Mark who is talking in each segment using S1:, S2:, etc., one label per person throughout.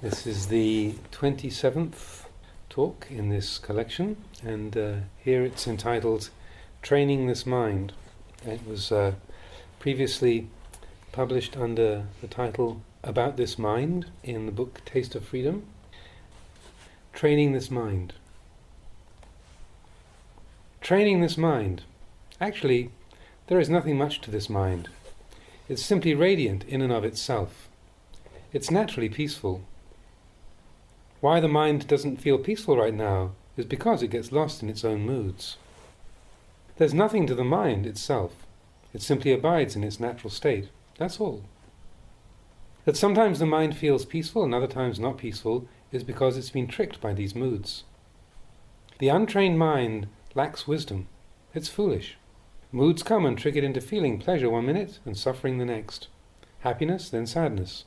S1: This is the 27th talk in this collection, and here it's entitled Training This Mind. It was previously published under the title About This Mind in the book Taste of Freedom. Training this mind. Training this mind. Actually, there is nothing much to this mind. It's simply radiant in and of itself. It's naturally peaceful. Why the mind doesn't feel peaceful right now is because it gets lost in its own moods. There's nothing to the mind itself. It simply abides in its natural state. That's all. That sometimes the mind feels peaceful and other times not peaceful is because it's been tricked by these moods. The untrained mind lacks wisdom. It's foolish. Moods come and trick it into feeling pleasure one minute and suffering the next. Happiness, then sadness.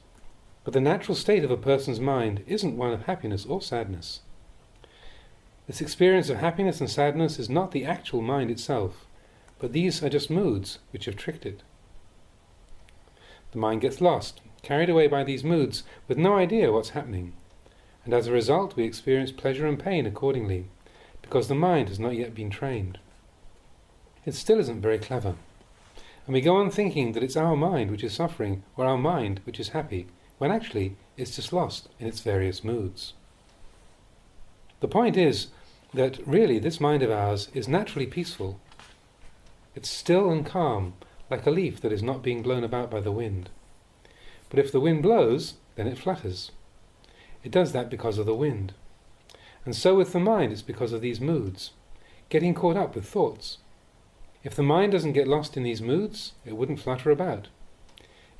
S1: But the natural state of a person's mind isn't one of happiness or sadness. This experience of happiness and sadness is not the actual mind itself, but these are just moods which have tricked it. The mind gets lost, carried away by these moods, with no idea what's happening, and as a result we experience pleasure and pain accordingly, because the mind has not yet been trained. It still isn't very clever, and we go on thinking that it's our mind which is suffering, or our mind which is happy, when actually it's just lost in its various moods. The point is that really this mind of ours is naturally peaceful. It's still and calm, like a leaf that is not being blown about by the wind. But if the wind blows, then it flutters. It does that because of the wind. And so with the mind, it's because of these moods, getting caught up with thoughts. If the mind doesn't get lost in these moods, it wouldn't flutter about.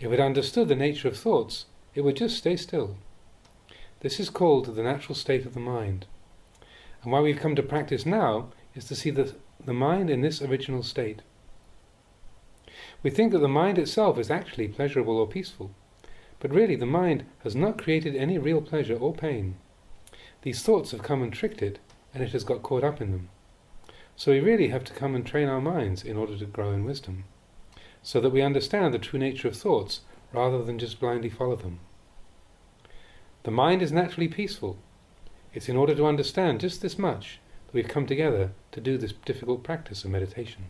S1: If it understood the nature of thoughts, it would just stay still. This is called the natural state of the mind. And why we've come to practice now is to see the mind in this original state. We think that the mind itself is actually pleasurable or peaceful, but really the mind has not created any real pleasure or pain. These thoughts have come and tricked it, and it has got caught up in them. So we really have to come and train our minds in order to grow in wisdom, so that we understand the true nature of thoughts rather than just blindly follow them. The mind is naturally peaceful. It's in order to understand just this much that we've come together to do this difficult practice of meditation.